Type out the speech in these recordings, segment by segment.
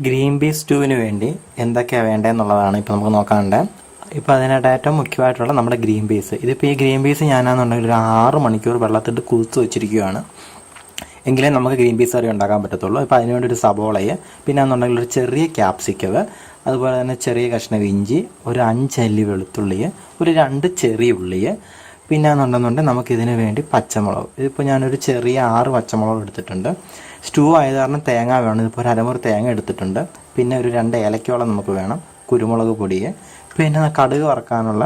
Green peas സ്റ്റൂവിന് വേണ്ടി എന്തൊക്കെയാണ് വേണ്ടതെന്നുള്ളതാണ് ഇപ്പോൾ നമുക്ക് നോക്കാനുണ്ട്. ഇപ്പോൾ അതിനായിട്ട് ഏറ്റവും മുഖ്യമായിട്ടുള്ള നമ്മുടെ ഗ്രീൻ പീസ്. ഇതിപ്പോൾ ഈ ഗ്രീൻ പീസ് ഞാനാണെന്നുണ്ടെങ്കിൽ ഒരു 6 മണിക്കൂർ വെള്ളത്തിട്ട് കുതിർത്ത് വെച്ചിരിക്കുകയാണ്. എങ്കിലേ നമുക്ക് ഗ്രീൻ പീസ് കറി ഉണ്ടാക്കാൻ പറ്റത്തുള്ളൂ. ഇപ്പോൾ അതിനുവേണ്ടി ഒരു സബോളയെ, പിന്നെ എന്നുണ്ടെങ്കിൽ ഒരു ചെറിയ ക്യാപ്സിക്കവ്, അതുപോലെ തന്നെ ചെറിയ കഷ്ണം ഇഞ്ചി, ഒരു 5 അല്ലി വെളുത്തുള്ളി, ഒരു 2 ചെറിയ ഉള്ളി, പിന്നെ എന്നുണ്ടെന്നുണ്ടെങ്കിൽ നമുക്കിതിന് വേണ്ടി പച്ചമുളക്. ഇതിപ്പോൾ ഞാനൊരു ചെറിയ 6 പച്ചമുളക് എടുത്തിട്ടുണ്ട്. സ്റ്റൂ ആയത് കാരണം തേങ്ങ വേണം. ഇതിപ്പോൾ ഒരു അരമുറി തേങ്ങ എടുത്തിട്ടുണ്ട്. പിന്നെ ഒരു 2 ഏലക്കോളം നമുക്ക് വേണം. കുരുമുളക് പൊടി, പിന്നെ കടുക് വറക്കാനുള്ള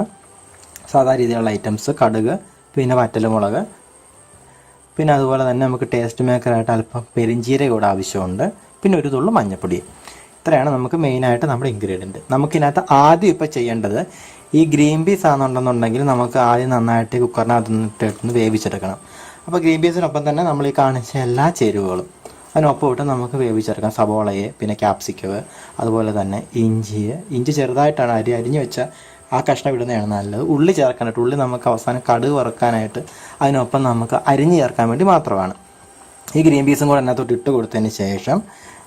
സാധാ രീതിയിലുള്ള ഐറ്റംസ്, കടുക്, പിന്നെ വറ്റൽമുളക്, പിന്നെ അതുപോലെ തന്നെ നമുക്ക് ടേസ്റ്റ് മേക്കറായിട്ട് അല്പം പെരിഞ്ചീരകം കൂടെ ആവശ്യമുണ്ട്. പിന്നെ ഒരു തുള്ളി മഞ്ഞൾപ്പൊടി. ഇത്രയാണ് നമുക്ക് മെയിനായിട്ട് നമ്മുടെ ഇൻഗ്രീഡിയൻറ്റ്. നമുക്കിതിനകത്ത് ആദ്യം ഇപ്പോൾ ചെയ്യേണ്ടത് ഈ ഗ്രീൻ പീസ് ആണെന്നുണ്ടെന്നുണ്ടെങ്കിൽ നമുക്ക് ആദ്യം നന്നായിട്ട് കുക്കറിനകത്ത് വേവിച്ചെടുക്കണം. അപ്പോൾ ഗ്രീൻ പീസിനൊപ്പം തന്നെ നമ്മൾ ഈ കാണിച്ച എല്ലാ ചേരുവകളും അതിനൊപ്പം ഇട്ട് നമുക്ക് വേവിച്ചെടുക്കാം. സബോളയെ, പിന്നെ ക്യാപ്സിക്കവ്, അതുപോലെ തന്നെ ഇഞ്ചി ചെറുതായിട്ടാണ് അരിഞ്ഞ് വെച്ച ആ കഷ്ണം ഇടുന്നതാണ് നല്ലത്. ഉള്ളി ചേർക്കാനായിട്ട്, ഉള്ളി നമുക്ക് അവസാനം കടുക് വറുക്കാനായിട്ട് അതിനൊപ്പം നമുക്ക് അരിഞ്ഞ് ചേർക്കാൻ വേണ്ടി മാത്രമാണ്. ഈ ഗ്രീൻ പീസും കൂടെ അതിനകത്തോട്ട് ഇട്ട് കൊടുത്തതിന് ശേഷം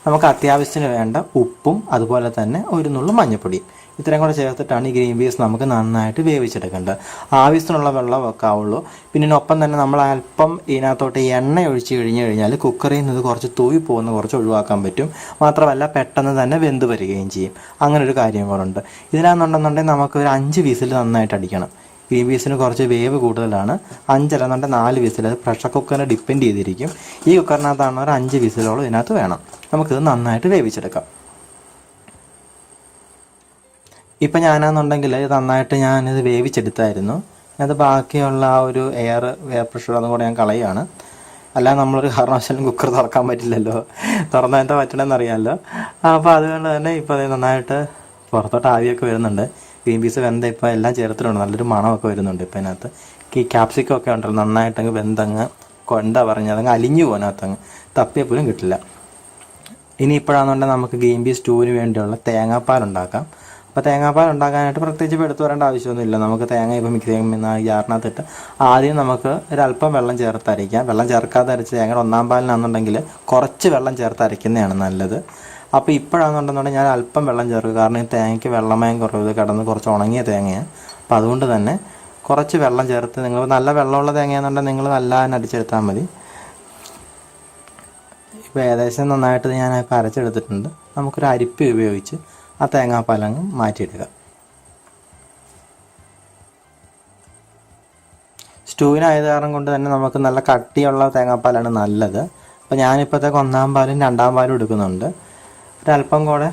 നമുക്ക് അത്യാവശ്യത്തിന് വേണ്ട ഉപ്പും അതുപോലെ തന്നെ ഒരു നുള്ളു മഞ്ഞൾപ്പൊടി, ഇത്രയും കൂടെ ചേർത്തിട്ടാണ് ഈ ഗ്രീൻ പീസ് നമുക്ക് നന്നായിട്ട് വേവിച്ചെടുക്കേണ്ടത്. ആവശ്യത്തിനുള്ള വെള്ളം വെക്കാവുള്ളൂ. പിന്നെ ഇതിനൊപ്പം തന്നെ നമ്മൾ അല്പം ഇതിനകത്തോട്ട് എണ്ണ ഒഴിച്ച് കഴിഞ്ഞാൽ കുക്കറിൽ നിന്ന് കുറച്ച് തൂവി പോകുന്ന കുറച്ച് ഒഴിവാക്കാൻ പറ്റും. മാത്രമല്ല പെട്ടെന്ന് തന്നെ വെന്ത് വരികയും ചെയ്യും. അങ്ങനെ ഒരു കാര്യം കൂടെ ഉണ്ട്. ഇതിനാണെന്നുണ്ടെന്നുണ്ടെങ്കിൽ നമുക്ക് ഒരു 5 വിസിൽ നന്നായിട്ട് അടിക്കണം. ഗ്രീൻ പീസിന് കുറച്ച് വേവ് കൂടുതലാണ്. 5 അല്ലെന്നുണ്ടെങ്കിൽ 4 വിസിൽ. അത് പ്രഷർ കുക്കറിനെ ഡിപ്പെൻഡ് ചെയ്തിരിക്കും. ഈ കുക്കറിനകത്താണ് ഒരു 5 വിസിലോളം ഇതിനകത്ത് വേണം. നമുക്കിത് നന്നായിട്ട് വേവിച്ചെടുക്കാം. ഇപ്പം ഞാനാണെന്നുണ്ടെങ്കിൽ നന്നായിട്ട് ഞാനിത് വേവിച്ചെടുത്തായിരുന്നു. അത് ബാക്കിയുള്ള ആ ഒരു എയർ പ്രഷർ അതും കൂടെ ഞാൻ കളയുകയാണ്. അല്ലാതെ നമ്മളൊരു കാരണവശാലും കുക്കർ തുറക്കാൻ പറ്റില്ലല്ലോ. തുറന്നാൽ എന്താ പറ്റണമെന്ന് അറിയാമല്ലോ. അപ്പോൾ അതുകൊണ്ട് തന്നെ ഇപ്പോൾ അത് നന്നായിട്ട് പുറത്തോട്ട് ആവിയൊക്കെ വരുന്നുണ്ട്. ഗ്രീൻ പീസ് വെന്ത ഇപ്പോൾ എല്ലാം ചേർത്തിട്ടുണ്ട്. നല്ലൊരു മണമൊക്കെ വരുന്നുണ്ട്. ഇപ്പോൾ അതിനകത്ത് ഈ ക്യാപ്സിക്കം ഒക്കെ ഉണ്ടല്ലോ, നന്നായിട്ടങ്ങ് വെന്തങ്ങ് എന്താ പറഞ്ഞത് അങ്ങ് അലിഞ്ഞു പോകുന്നകത്തങ്ങ് തപ്പിയ പോലും കിട്ടില്ല. ഇനി ഇപ്പോഴാണെന്നുണ്ടെങ്കിൽ നമുക്ക് ഗ്രീൻ പീസ് സ്റ്റൂവിന് വേണ്ടിയുള്ള തേങ്ങാപ്പാൽ ഉണ്ടാക്കാം. അപ്പോൾ തേങ്ങാപ്പാൽ ഉണ്ടാക്കാനായിട്ട് പ്രത്യേകിച്ച് ഇപ്പോൾ എടുത്തു വരേണ്ട ആവശ്യമൊന്നുമില്ല. നമുക്ക് തേങ്ങ ഇപ്പോൾ മിക്സ് ചെയ്യുന്ന ജാറിനകത്തിട്ട് ആദ്യം നമുക്ക് ഒരല്പം വെള്ളം ചേർത്ത് അരയ്ക്കാം. വെള്ളം ചേർക്കാതെ അരച്ച് തേങ്ങയുടെ 1-ാം പാലിനാണെന്നുണ്ടെങ്കിൽ കുറച്ച് വെള്ളം ചേർത്ത് അരയ്ക്കുന്നതാണ് നല്ലത്. അപ്പോൾ ഇപ്പോഴാണെന്നുണ്ടെന്നുണ്ടെങ്കിൽ ഞാൻ അല്പം വെള്ളം ചേർക്കും. കാരണം ഈ തേങ്ങയ്ക്ക് വെള്ളമയം കുറവ്, കിടന്ന് കുറച്ച് ഉണങ്ങിയ തേങ്ങയാണ്. അപ്പോൾ അതുകൊണ്ട് തന്നെ കുറച്ച് വെള്ളം ചേർത്ത്, നിങ്ങൾ നല്ല വെള്ളമുള്ള തേങ്ങയാണെന്നുണ്ടെങ്കിൽ നിങ്ങൾ നല്ല അടിച്ചെടുത്താൽ മതി. ഇപ്പോൾ ഏകദേശം നന്നായിട്ട് ഞാൻ ഇപ്പോൾ അരച്ചെടുത്തിട്ടുണ്ട്. നമുക്കൊരു അരിപ്പ ഉപയോഗിച്ച് ആ തേങ്ങാപ്പാലങ്ങ് മാറ്റിയിടുക. സ്റ്റൂവിനായത് കാരണം കൊണ്ട് തന്നെ നമുക്ക് നല്ല കട്ടിയുള്ള തേങ്ങാപ്പാലാണ് നല്ലത്. അപ്പോൾ ഞാനിപ്പോഴത്തേക്ക് 1-ാം പാലും 2-ാം പാലും എടുക്കുന്നുണ്ട്. ഒരല്പം കൂടെ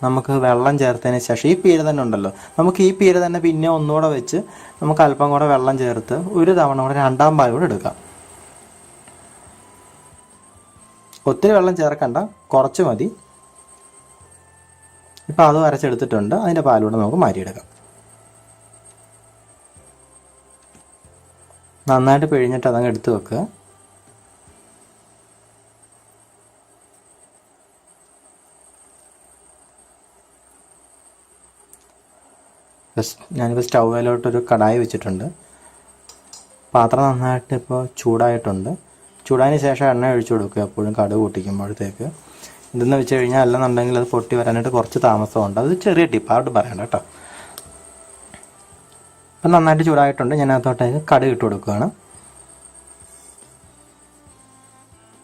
നമുക്ക് വെള്ളം ചേർത്തതിന് ശേഷം ഈ പീര തന്നെ ഉണ്ടല്ലോ, നമുക്ക് ഈ പീര തന്നെ പിന്നെ ഒന്നുകൂടെ വെച്ച് നമുക്ക് അല്പം കൂടെ വെള്ളം ചേർത്ത് ഒരു തവണ കൂടെ 2-ാം പാൽ കൂടെ എടുക്കാം. ഒത്തിരി വെള്ളം ചേർക്കണ്ട, കുറച്ച് മതി. ഇപ്പോൾ അതും അരച്ചെടുത്തിട്ടുണ്ട്. അതിൻ്റെ പാലൂടെ നമുക്ക് മാറ്റിയെടുക്കാം. നന്നായിട്ട് പിഴിഞ്ഞിട്ട് അതങ്ങ് എടുത്ത് വെക്കുക. ഞാനിപ്പോൾ സ്റ്റൗവിലോട്ടൊരു കടായി വെച്ചിട്ടുണ്ട്. പാത്രം നന്നായിട്ട് ഇപ്പോൾ ചൂടായിട്ടുണ്ട്. ചൂടായതിന് ശേഷം എണ്ണ ഒഴിച്ചു കൊടുക്കുക എപ്പോഴും കടുക് പൊട്ടിക്കുമ്പോഴത്തേക്ക്. ഇതെന്ന് വെച്ച് കഴിഞ്ഞാൽ അല്ലെന്നുണ്ടെങ്കിൽ അത് പൊട്ടി വരാനായിട്ട് കുറച്ച് താമസമുണ്ട്. അത് ചെറിയ ടിപ്പ്, അവിടെ പറയണ്ട കേട്ടോ. അപ്പം നന്നായിട്ട് ചൂടായിട്ടുണ്ട്. ഞാൻ അതിനകത്തോട്ടേക്ക് കടുക് ഇട്ട് കൊടുക്കുകയാണ്.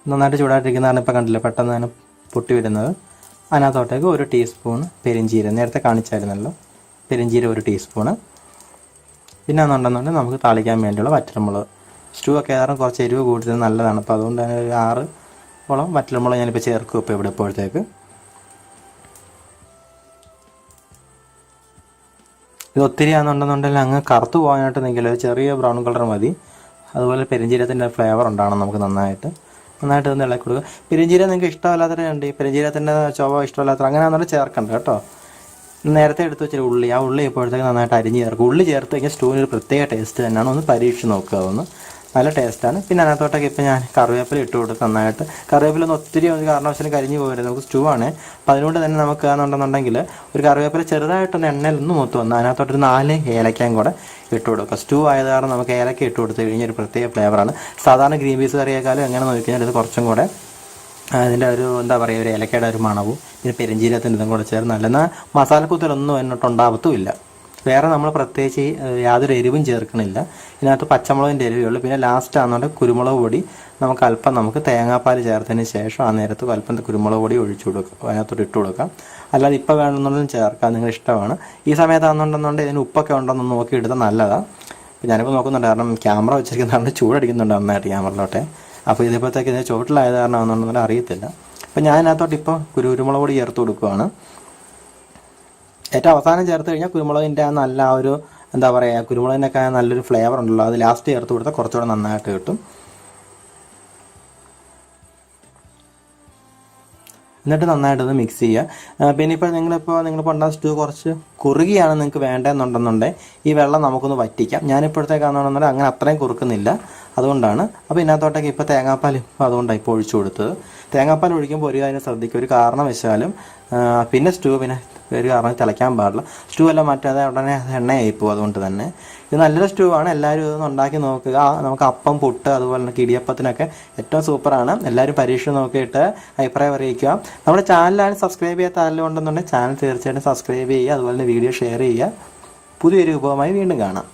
നന്നായിട്ട് ചൂടായിട്ടിരിക്കുന്നതാണ് ഇപ്പോൾ കണ്ടില്ല, പെട്ടെന്ന് തന്നെ പൊട്ടി വരുന്നത്. അതിനകത്തോട്ടേക്ക് 1 ടീസ്പൂൺ പെരിഞ്ചീരം, നേരത്തെ കാണിച്ചായിരുന്നല്ലോ, പെരിഞ്ചീരം 1 ടീസ്പൂണ്. പിന്നെ എന്നുണ്ടെന്നുണ്ടെങ്കിൽ നമുക്ക് താളിക്കാൻ വേണ്ടിയുള്ള വറ്റൽമുളക്. സ്റ്റൂ ഒക്കെ ഏതാറും കുറച്ച് എരിവ് കൂടുതൽ നല്ലതാണ്. അപ്പോൾ അതുകൊണ്ട് തന്നെ ഒരു 6 വറ്റൽമുളക് ഞാനിപ്പോൾ ചേർക്കും. ഇപ്പോൾ ഇവിടെ ഇപ്പോഴത്തേക്ക് ഇത് ഒത്തിരി ആണെന്നുണ്ടെന്നുണ്ടെങ്കിൽ അങ്ങ് കറുത്ത് പോകാനായിട്ട് നിൽക്കില്ല, ചെറിയ ബ്രൗൺ കളർ മതി. അതുപോലെ പെരിഞ്ചീരത്തിൻ്റെ ഫ്ലേവർ ഉണ്ടാകണം നമുക്ക് നന്നായിട്ട് ഒന്ന് ഇളക്കി കൊടുക്കുക. പെരിഞ്ചീരം നിങ്ങൾക്ക് ഇഷ്ടമല്ലാത്തവരുണ്ട്. ഈ പെരിഞ്ചീരത്തിൻ്റെ ചുവ ഇഷ്ടമല്ലാത്ത അങ്ങനെയാണെന്നുണ്ടെങ്കിൽ ചേർക്കണ്ട കേട്ടോ. നേരത്തെ എടുത്ത് വെച്ചിട്ട് ഉള്ളി, ആ ഉള്ളി ഇപ്പോഴത്തേക്ക് നന്നായിട്ട് അരിഞ്ഞ് ചേർക്കും. ഉള്ളി ചേർത്ത് കഴിഞ്ഞാൽ സ്റ്റൂവിന് ഒരു പ്രത്യേക ടേസ്റ്റ് തന്നെയാണ്. ഒന്ന് പരീക്ഷിച്ച് നോക്കുക, ഒന്ന് നല്ല ടേസ്റ്റാണ്. പിന്നെ അതിനകത്തോട്ടൊക്കെ ഇപ്പോൾ ഞാൻ കറിവേപ്പില ഇട്ട് കൊടുത്ത് നന്നായിട്ട്. കറിവേപ്പില ഒന്ന് ഒത്തിരി ഒരു കാരണവശാലും കരിഞ്ഞ് പോകരുത്, നമുക്ക് സ്റ്റൂ ആണ്. അപ്പോൾ അതുകൊണ്ട് തന്നെ നമുക്ക് എന്നുണ്ടെന്നുണ്ടെങ്കിൽ ഒരു കറിവേപ്പില ചെറുതായിട്ടൊന്ന് എണ്ണയിലൊന്ന് മൂത്ത് വന്ന് അതിനകത്തോട്ടൊരു 4 ഏലക്കയും കൂടെ ഇട്ട് കൊടുക്കുക. സ്റ്റൂ ആയത് കാരണം നമുക്ക് ഏലക്ക ഇട്ട് കൊടുത്ത് കഴിഞ്ഞാൽ ഒരു പ്രത്യേക ഫ്ലേവറാണ്. സാധാരണ ഗ്രീൻ പീസ് കറിയേക്കാളും എങ്ങനെ നോക്കി കഴിഞ്ഞാൽ ഇത് കുറച്ചും കൂടെ അതിൻ്റെ ഒരു എന്താ പറയുക, ഒരു ഇലക്കയുടെ ഒരു മണവും പിന്നെ പെരുംജീരകത്തിൻ്റെ ഇതും കൂടെ ചേർന്ന് നല്ല. എന്നാൽ മസാലക്കൂത്തലൊന്നും എന്നിട്ടുണ്ടാവത്തുമില്ല. വേറെ നമ്മൾ പ്രത്യേകിച്ച് യാതൊരു എരിവും ചേർക്കണില്ല. ഇതിനകത്ത് പച്ചമുളകിൻ്റെ എരിവേ ഉള്ളൂ. പിന്നെ ലാസ്റ്റ് ആണെന്നുണ്ടെങ്കിൽ കുരുമുളക് പൊടി നമുക്ക് തേങ്ങാപ്പാൽ ചേർത്തതിന് ശേഷം ആ നേരത്ത് അല്പം കുരുമുളക് പൊടി ഒഴിച്ചു കൊടുക്കുക, അതിനകത്തോട്ട് ഇട്ട് കൊടുക്കാം. അല്ലാതെ ഇപ്പോൾ വേണമെന്നുണ്ടെങ്കിലും ചേർക്കാം, നിങ്ങൾ ഇഷ്ടമാണ്. ഈ സമയത്താണെന്നുണ്ടെന്നുണ്ടെങ്കിൽ ഇതിന് ഉപ്പൊക്കെ ഉണ്ടെന്ന് നോക്കി എടുത്താൽ നല്ലതാണ്. അപ്പോൾ ഞാനിപ്പോൾ നോക്കുന്നുണ്ട്, കാരണം ക്യാമറ വെച്ചിരിക്കുന്നതുകൊണ്ട് ചൂടടിക്കുന്നുണ്ട് നന്നായിട്ട് ക്യാമറയിലോട്ടെ. അപ്പോൾ ഇതിപ്പോഴത്തേക്ക് ഇതിന് ചുവട്ടിലായത് കാരണമാണെന്നുണ്ടെങ്കിൽ അറിയത്തില്ല. അപ്പോൾ ഞാൻ അതിനകത്തോട്ട് ഇപ്പോൾ കുരുമുളക് പൊടി ചേർത്ത് കൊടുക്കുകയാണ്. ഏറ്റവും അവസാനം ചേർത്ത് കഴിഞ്ഞാൽ കുരുമുളകിൻ്റെ നല്ല ആ ഒരു എന്താ പറയുക, കുരുമുളകിനൊക്കെ നല്ലൊരു ഫ്ലേവർ ഉണ്ടല്ലോ, അത് ലാസ്റ്റ് ചേർത്ത് കൊടുത്താൽ കുറച്ചുകൂടെ നന്നായിട്ട് കിട്ടും. എന്നിട്ട് നന്നായിട്ടൊന്ന് മിക്സ് ചെയ്യുക. പിന്നെ ഇപ്പോൾ നിങ്ങളിപ്പോൾ ഉണ്ടാകുന്ന സ്റ്റൂ കുറച്ച് കുറുകിയാണ് നിങ്ങൾക്ക് വേണ്ടതെന്നുണ്ടെന്നുണ്ടെങ്കിൽ ഈ വെള്ളം നമുക്കൊന്ന് വറ്റിക്കാം. ഞാനിപ്പോഴത്തേക്കാണെന്നുണ്ടെങ്കിൽ അങ്ങനെ അത്രയും കുറുക്കുന്നില്ല, അതുകൊണ്ടാണ്. അപ്പോൾ ഇതിനകത്തോട്ടേക്ക് ഇപ്പോൾ തേങ്ങാപ്പാൽ അതുകൊണ്ടാണ് ഇപ്പോൾ ഒഴിച്ചു കൊടുത്തത്. തേങ്ങാപ്പാൽ ഒഴിക്കുമ്പോൾ ഒരു കാര്യം ശ്രദ്ധിക്കുക, ഒരു കാരണവശാലും പിന്നെ ഒരു കാരണം തിളയ്ക്കാൻ പാടില്ല. സ്റ്റൂ എല്ലാം മറ്റേ ഉടനെ എണ്ണയായിപ്പോവും. അതുകൊണ്ട് തന്നെ ഇത് നല്ലൊരു സ്റ്റൂ ആണ്. എല്ലാവരും ഇതൊന്ന് ഉണ്ടാക്കി നോക്കുക. നമുക്ക് അപ്പം, പുട്ട്, അതുപോലെ തന്നെ ഇടിയപ്പത്തിനൊക്കെ ഏറ്റവും സൂപ്പറാണ്. എല്ലാവരും പരീക്ഷ നോക്കിയിട്ട് അഭിപ്രായം അറിയിക്കുക. നമ്മുടെ ചാനലാണ് സബ്സ്ക്രൈബ് ചെയ്യാത്ത ആരെങ്കിലും ഉണ്ടെന്നുണ്ടെങ്കിൽ ചാനൽ തീർച്ചയായിട്ടും സബ്സ്ക്രൈബ് ചെയ്യുക. അതുപോലെ തന്നെ വീഡിയോ ഷെയർ ചെയ്യുക. പുതിയൊരു വിഭവമായി വീണ്ടും കാണാം.